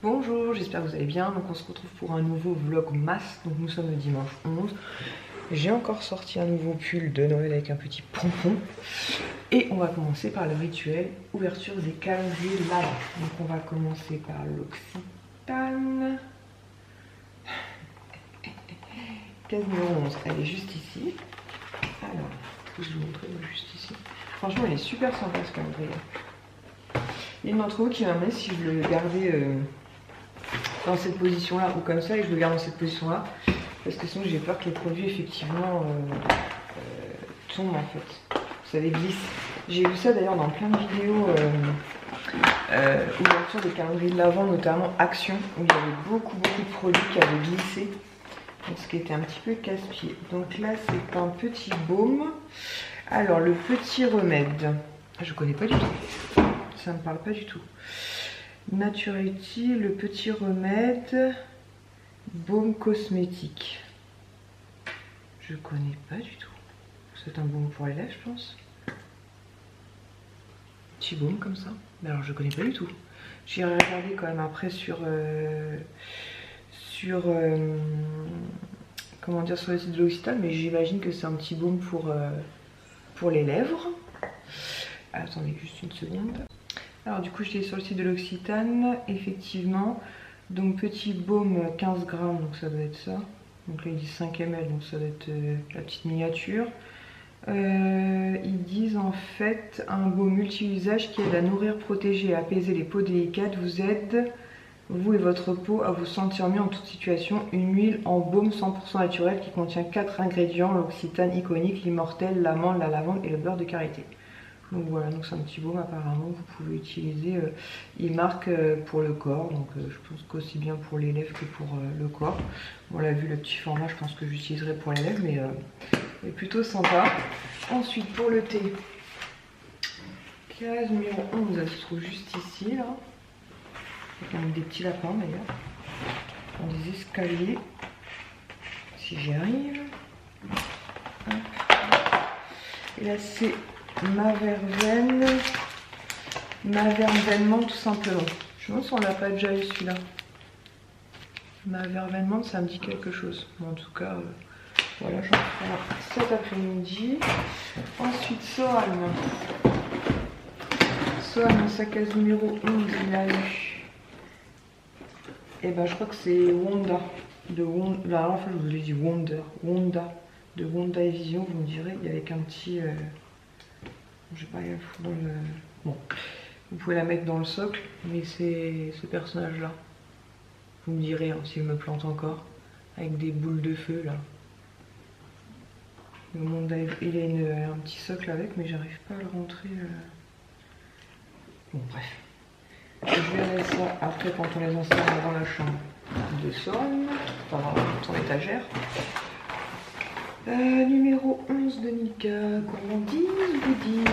Bonjour, j'espère que vous allez bien. Donc on se retrouve pour un nouveau vlogmas. Donc nous sommes le dimanche 11. J'ai encore sorti un nouveau pull de Noël avec un petit pompon. Et on va commencer par le rituel ouverture des calendriers l'Avent. Donc on va commencer par l'Occitane. Case numéro 11, elle est juste ici. Alors, je vais vous montrer juste ici. Franchement, elle est super sympa ce calendrier. Il y a une d'entre vous qui m'a demandé si je le gardais dans cette position là ou comme ça, et je le garde dans cette position là parce que sinon j'ai peur que les produits effectivement tombent en fait, ça les glisse. J'ai vu ça d'ailleurs dans plein de vidéos ouverture des calendriers de l'Avent, notamment Action, où il y avait beaucoup de produits qui avaient glissé, donc ce qui était un petit peu casse-pied. Donc là c'est un petit baume. Alors le petit remède, je connais pas du tout, ça me parle pas du tout. Naturity, le petit remède, baume cosmétique. Je connais pas du tout. C'est un baume pour les lèvres, je pense. Petit baume comme ça. Mais alors je connais pas du tout. J'irai regarder quand même après sur comment dire, sur le site de l'Occitane, mais j'imagine que c'est un petit baume pour les lèvres. Attendez juste une seconde. Alors du coup j'étais sur le site de l'Occitane, effectivement, donc petit baume 15 grammes, donc ça doit être ça, donc là ils disent 5 ml, donc ça doit être la petite miniature. Ils disent en fait un baume multi-usage qui aide à nourrir, protéger et apaiser les peaux délicates, vous aide, vous et votre peau, à vous sentir mieux en toute situation. Une huile en baume 100% naturelle qui contient 4 ingrédients, l'Occitane iconique, l'immortel, l'amande, la lavande et le beurre de karité. Donc voilà, donc c'est un petit baume apparemment, vous pouvez utiliser, il marque pour le corps, donc je pense qu'aussi bien pour les lèvres que pour le corps. On l'a vu, le petit format, je pense que j'utiliserai pour les lèvres, mais est plutôt sympa. Ensuite pour le thé, case numéro 11, elle se trouve juste ici, là, avec des petits lapins d'ailleurs, dans des escaliers, si j'y arrive. Hop. Et là c'est ma verveine tout simplement. Je me demande si on l'a pas déjà eu celui-là. Ma verveine, ça me dit quelque chose. Mais en tout cas, voilà, j'en ferai cet après-midi. Ensuite, Sohan. Sohan, sa case numéro 11, il a eu. Et ben, je crois que c'est Wanda. De Wanda. Alors, en fait, je vous ai dit Wonder. Wanda. De Wanda et Vision, vous me direz, il y avec un petit. Je sais pas, il y a le dans le. Bon, vous pouvez la mettre dans le socle, mais c'est ce personnage-là. Vous me direz hein, s'il me plante encore, avec des boules de feu là. Le monde il a un petit socle avec, mais j'arrive pas à le rentrer. Bon, bref. Je verrai ça après quand on les installera dans la chambre de Sohan, enfin dans son étagère. Numéro 11 de Nika, gourmandise, goodies.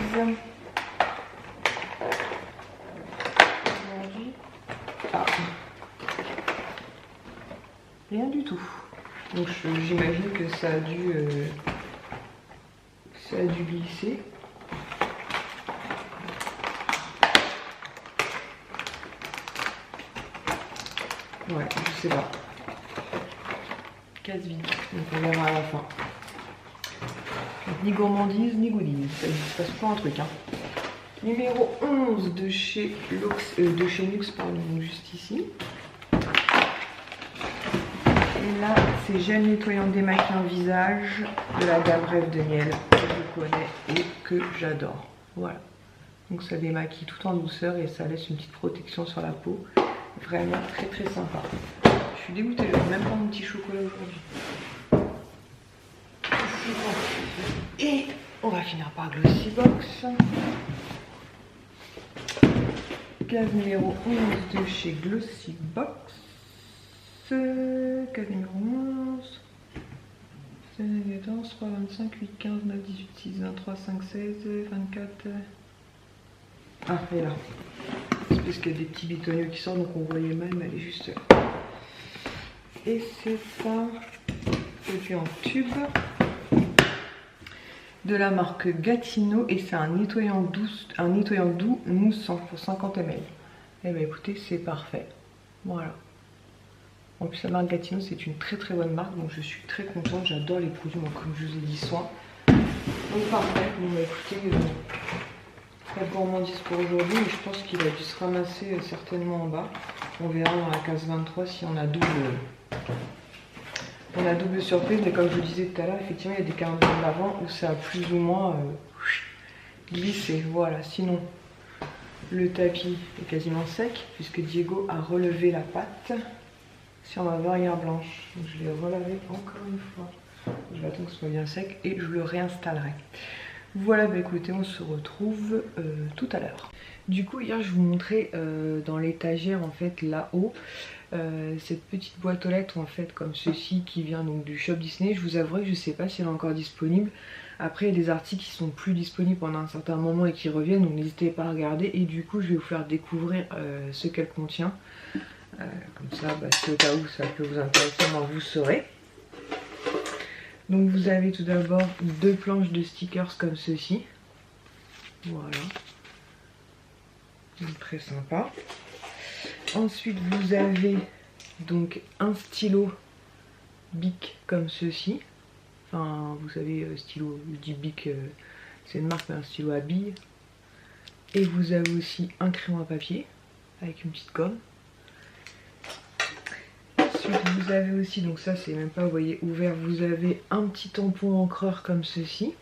Ah. Rien du tout. Donc j'imagine que ça a dû glisser. Ouais, je sais pas. Case vide, donc on verra à la fin. Donc, ni gourmandise, ni goodies. Ça se passe pas un truc. Hein. Numéro 11 de chez Nux, pardon, juste ici. Et là, c'est gel nettoyant démaquillant visage de la gamme Rêve de Miel que je connais et que j'adore. Voilà. Donc ça démaquille tout en douceur et ça laisse une petite protection sur la peau. Vraiment très sympa. Je suis dégoûtée, je vais même pas mon petit chocolat aujourd'hui. Et on va finir par Glossybox. Case numéro 11 de chez Glossybox. Case numéro 11. 3, 25, 8, 15, 9, 18, 6, 23, 5, 16, 24. Ah, elle est là. C'est parce qu'il y a des petits bitoniaux qui sortent, donc on voyait mal, mais elle est juste là. Et c'est un produit en tube de la marque Gatineau et c'est un nettoyant doux moussant pour 50 ml. Et bien écoutez, c'est parfait. Voilà. En plus la marque Gatineau c'est une très très bonne marque, donc je suis très contente, j'adore les produits, moi, comme je vous ai dit, soin. Donc parfait, bon bah écoutez, pas de gourmandise pour aujourd'hui, mais je pense qu'il a dû se ramasser certainement en bas. On verra dans la case 23 si on a double surprise, mais comme je vous disais tout à l'heure, effectivement il y a des calendriers de l'avant où ça a plus ou moins glissé. Voilà, sinon le tapis est quasiment sec puisque Diego a relevé la pâte sur ma verrière blanche. Donc je l'ai relavé encore une fois. Je vais attendre que ce soit bien sec et je le réinstallerai. Voilà, bah écoutez, on se retrouve tout à l'heure. Du coup, hier je vous montrais dans l'étagère en fait là-haut cette petite boîte aux lettres en fait comme ceci qui vient donc du shop Disney. Je vous avouerai que je sais pas si elle est encore disponible. Après il y a des articles qui sont plus disponibles pendant un certain moment et qui reviennent, donc n'hésitez pas à regarder. Et du coup je vais vous faire découvrir ce qu'elle contient. Comme ça, bah, si au cas où ça peut vous intéresser, moi vous saurez. Donc vous avez tout d'abord 2 planches de stickers comme ceci. Voilà. Donc très sympa. Ensuite vous avez donc un stylo Bic comme ceci. Enfin vous savez stylo, je dis Bic, c'est une marque mais un stylo à billes. Et vous avez aussi un crayon à papier avec une petite gomme. Ensuite vous avez aussi, donc ça c'est même pas, vous voyez, ouvert, vous avez un petit tampon encreur comme ceci.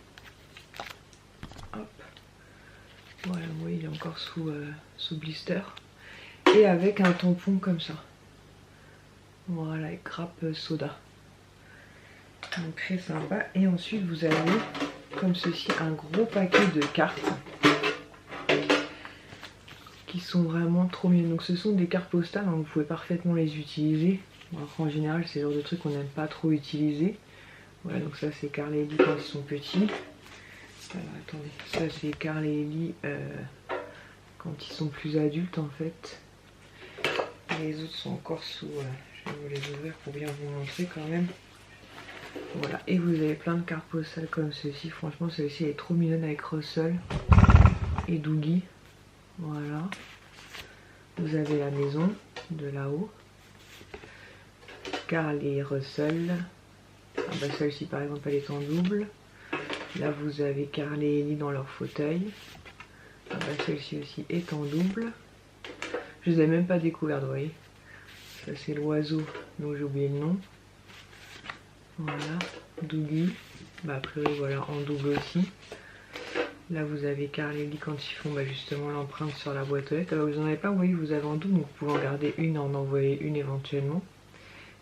Hop. Voilà, vous voyez il est encore sous blister. Et avec un tampon comme ça. Voilà, avec grappe soda. Donc très sympa. Et ensuite vous avez comme ceci un gros paquet de cartes qui sont vraiment trop mignonnes. Donc ce sont des cartes postales, hein, vous pouvez parfaitement les utiliser. Bon, après, en général c'est le genre de trucs qu'on n'aime pas trop utiliser. Voilà, donc ça c'est Carl et Ellie quand ils sont petits. Alors attendez, ça c'est Carl et Ellie quand ils sont plus adultes en fait. Et les autres sont encore sous... je vais vous les ouvrir pour bien vous montrer quand même. Voilà, et vous avez plein de cartes postales comme ceci. Franchement celle-ci est trop mignonne avec Russell et Dougie. Voilà. Vous avez la maison de là-haut. Carl et Russell. Ah bah celle-ci par exemple elle est en double. Là vous avez Carl et Ellie dans leur fauteuil. Ah bah celle-ci aussi est en double. Je les ai même pas découvertes, vous voyez. Ça c'est l'oiseau, donc j'ai oublié le nom. Voilà, Dougie. Bah après voilà, en double aussi. Là vous avez Carl et Ellie quand ils font justement l'empreinte sur la boîte aux lettres. Alors vous en avez pas, vous voyez, vous avez en double, donc vous pouvez en garder une et en envoyer une éventuellement.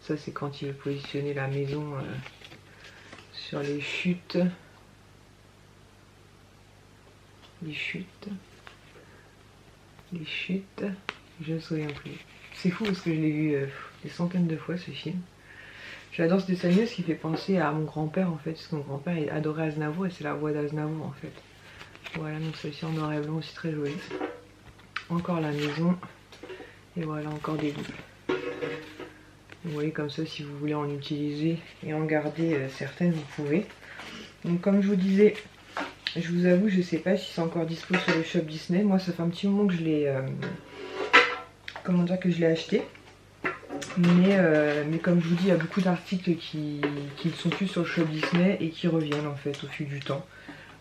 Ça c'est quand il veut positionner la maison sur les chutes. Les chutes, je ne me souviens plus. C'est fou parce que je l'ai vu des centaines de fois ce film. J'adore ce dessin animé parce qu'il fait penser à mon grand-père en fait, parce que mon grand-père adorait Aznavour et c'est la voix d'Aznavour en fait. Voilà, donc celle-ci en noir et blanc aussi très jolie. Encore la maison, et voilà encore des doubles. Vous voyez comme ça, si vous voulez en utiliser et en garder certaines, vous pouvez. Donc comme je vous disais, je vous avoue, je sais pas si c'est encore dispo sur le shop Disney. Moi, ça fait un petit moment que je l'ai, comment dire, que je l'ai acheté. Mais comme je vous dis, il y a beaucoup d'articles qui ne sont plus sur le shop Disney et qui reviennent en fait au fil du temps.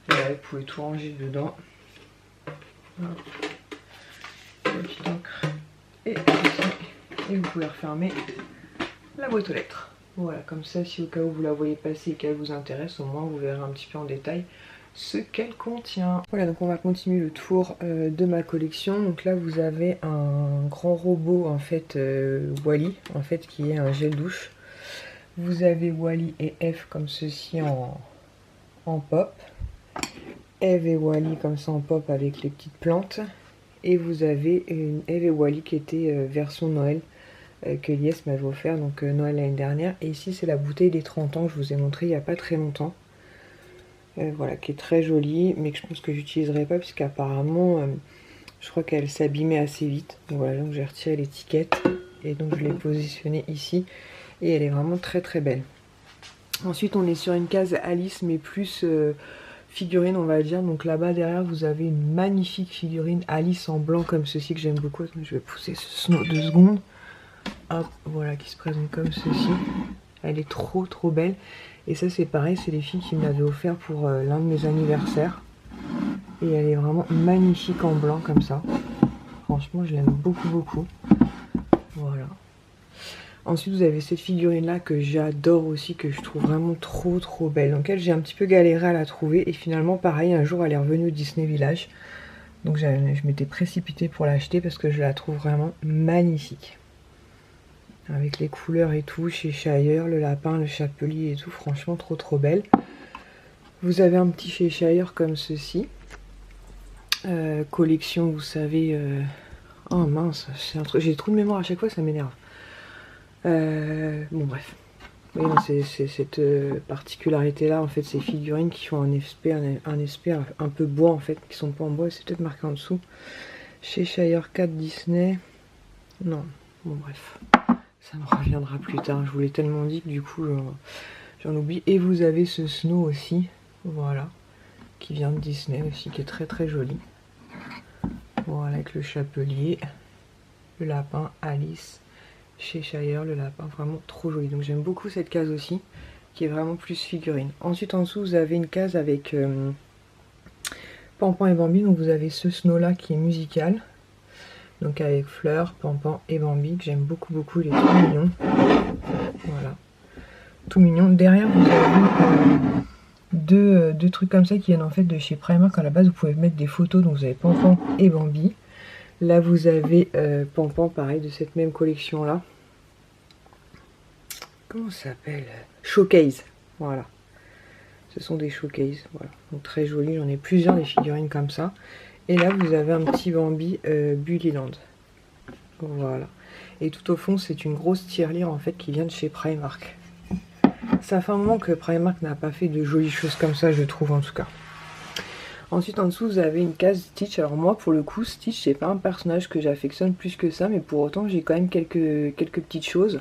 Voilà, vous pouvez tout ranger dedans. Voilà. La petite encre et vous pouvez refermer la boîte aux lettres. Voilà, comme ça, si au cas où vous la voyez passer et qu'elle vous intéresse, au moins vous verrez un petit peu en détail ce qu'elle contient. Voilà, donc on va continuer le tour de ma collection. Donc là vous avez un grand robot en fait Wally en fait qui est un gel douche. Vous avez Wally et Eve comme ceci en pop. Eve et Wally comme ça en pop avec les petites plantes. Et vous avez une Eve et Wally qui était version Noël que Lies m'avait offert, donc Noël l'année dernière. Et ici c'est la bouteille des 30 ans que je vous ai montré il n'y a pas très longtemps. Voilà, qui est très jolie, mais que je pense que j'utiliserai pas puisqu'apparemment je crois qu'elle s'abîmait assez vite. Donc voilà, donc j'ai retiré l'étiquette et donc je l'ai positionnée ici et elle est vraiment très très belle. Ensuite on est sur une case Alice mais plus figurine on va dire. Donc là-bas derrière vous avez une magnifique figurine Alice en blanc comme ceci que j'aime beaucoup. Je vais pousser ce snow 2 secondes. Hop, voilà, qui se présente comme ceci. Elle est trop belle. Et ça c'est pareil, c'est les filles qui me l'avaient offert pour l'un de mes anniversaires. Et elle est vraiment magnifique en blanc comme ça. Franchement je l'aime beaucoup. Voilà. Ensuite vous avez cette figurine là que j'adore aussi, que je trouve vraiment trop belle. Donc elle, j'ai un petit peu galéré à la trouver. Et finalement pareil, un jour elle est revenue au Disney Village. Donc je m'étais précipitée pour l'acheter parce que je la trouve vraiment magnifique. Avec les couleurs et tout, chez Shire, le lapin, le chapelier et tout, franchement trop belle. Vous avez un petit chez Shire comme ceci. Collection, vous savez... Oh mince, j'ai trop de mémoire à chaque fois, ça m'énerve. Bon bref. Oui, c'est cette particularité là, en fait, ces figurines qui ont un aspect un peu bois en fait, qui sont pas en bois, c'est peut-être marqué en dessous. Chez Shire 4 Disney. Non, bon bref. Ça me reviendra plus tard, je vous l'ai tellement dit que du coup j'en oublie. Et vous avez ce Snow aussi, voilà, qui vient de Disney aussi, qui est très joli. Voilà, avec le chapelier, le lapin, Alice, chez Shire, le lapin, vraiment trop joli. Donc j'aime beaucoup cette case aussi, qui est vraiment plus figurine. Ensuite en dessous vous avez une case avec Pampan et Bambi, donc vous avez ce Snow là qui est musical. Donc avec Fleur, Pampan et Bambi, que j'aime beaucoup, il est tout mignon. Voilà, tout mignon. Derrière vous avez deux trucs comme ça qui viennent en fait de chez Primark. À la base vous pouvez mettre des photos, donc vous avez Pampan et Bambi. Là vous avez Pampan, pareil, de cette même collection là. Comment ça s'appelle? Showcase, voilà. Ce sont des showcases, voilà. Donc très joli, j'en ai plusieurs des figurines comme ça. Et là vous avez un petit Bambi Bullyland. Voilà. Et tout au fond c'est une grosse tirelire en fait qui vient de chez Primark. Ça fait un moment que Primark n'a pas fait de jolies choses comme ça, je trouve en tout cas. Ensuite en dessous vous avez une case Stitch. Alors moi pour le coup Stitch c'est pas un personnage que j'affectionne plus que ça, mais pour autant j'ai quand même quelques petites choses.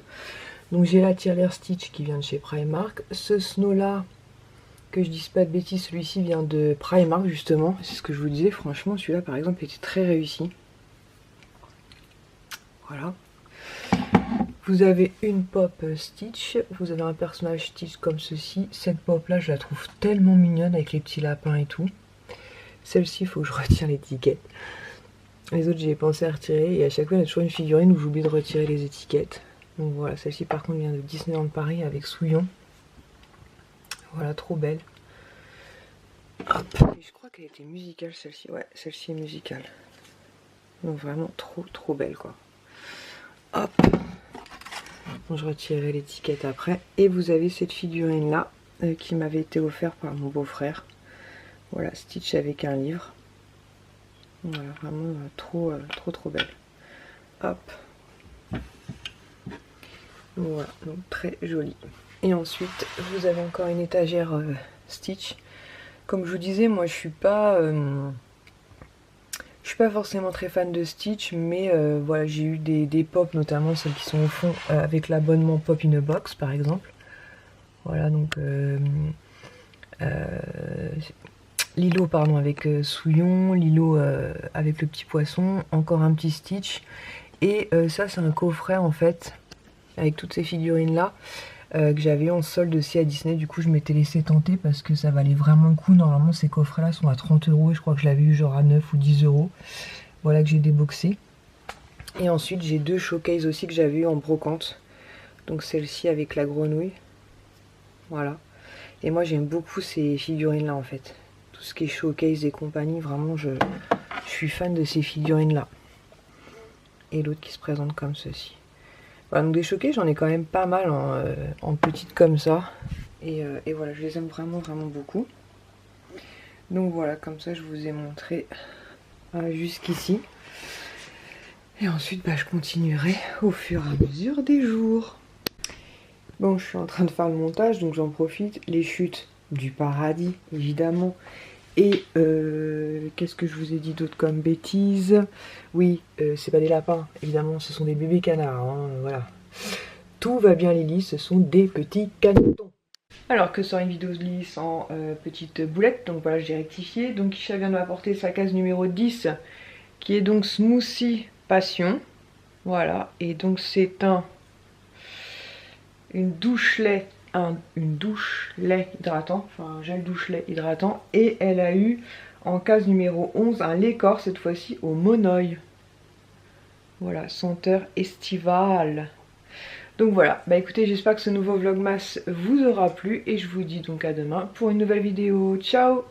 Donc j'ai la tirelire Stitch qui vient de chez Primark. Ce Snow là, que je dise pas de bêtises, celui-ci vient de Primark justement. C'est ce que je vous disais, franchement celui-là par exemple était très réussi. Voilà. Vous avez une pop Stitch, vous avez un personnage Stitch comme ceci. Cette pop là je la trouve tellement mignonne avec les petits lapins et tout. Celle-ci il faut que je retire l'étiquette. Les autres j'ai pensé à retirer et à chaque fois il y a toujours une figurine où j'oublie de retirer les étiquettes. Donc voilà, celle-ci par contre vient de Disneyland Paris avec Souillon. Voilà, trop belle. Hop. Et je crois qu'elle était musicale celle-ci. Ouais, celle-ci est musicale. Donc vraiment trop belle quoi. Hop. Bon, je retirerai l'étiquette après. Et vous avez cette figurine là qui m'avait été offerte par mon beau-frère. Voilà, Stitch avec un livre. Voilà, vraiment trop belle. Hop. Voilà, donc très jolie. Et ensuite, vous avez encore une étagère Stitch. Comme je vous disais, moi je suis pas forcément très fan de Stitch, mais voilà, j'ai eu des pop, notamment celles qui sont au fond avec l'abonnement Pop in a Box par exemple. Voilà, donc Lilo pardon avec Souillon, Lilo avec le petit poisson, encore un petit Stitch. Et ça c'est un coffret en fait, avec toutes ces figurines là. Que j'avais en solde aussi à Disney, du coup je m'étais laissé tenter parce que ça valait vraiment le coup. Normalement ces coffrets là sont à 30 € et je crois que je l'avais eu genre à 9 ou 10 €. Voilà que j'ai déboxé. Et ensuite j'ai deux showcases aussi que j'avais eu en brocante. Donc celle-ci avec la grenouille. Voilà. Et moi j'aime beaucoup ces figurines là en fait. Tout ce qui est showcase et compagnie, vraiment je suis fan de ces figurines là. Et l'autre qui se présente comme ceci. Voilà, donc des showcases j'en ai quand même pas mal en petites comme ça. Et voilà, je les aime vraiment beaucoup. Donc voilà, comme ça je vous ai montré jusqu'ici. Et ensuite je continuerai au fur et à mesure des jours. Bon, je suis en train de faire le montage, donc j'en profite. Les chutes du paradis, évidemment. Et qu'est-ce que je vous ai dit d'autre comme bêtises? Oui, c'est pas des lapins, évidemment, ce sont des bébés canards, hein, voilà. Tout va bien Lily, ce sont des petits canetons. Alors que sort une vidéo de Lily sans petite boulette, donc voilà, j'ai rectifié. Donc Kisha vient de m'apporter sa case numéro 10, qui est donc Smoothie Passion. Voilà, et donc c'est un une douche lait, une douche lait hydratant, enfin un gel douche lait hydratant. Et elle a eu en case numéro 11 un lait corps, cette fois-ci au monoï. Voilà, senteur estivale. Donc voilà, bah écoutez, j'espère que ce nouveau vlogmas vous aura plu et je vous dis donc à demain pour une nouvelle vidéo. Ciao!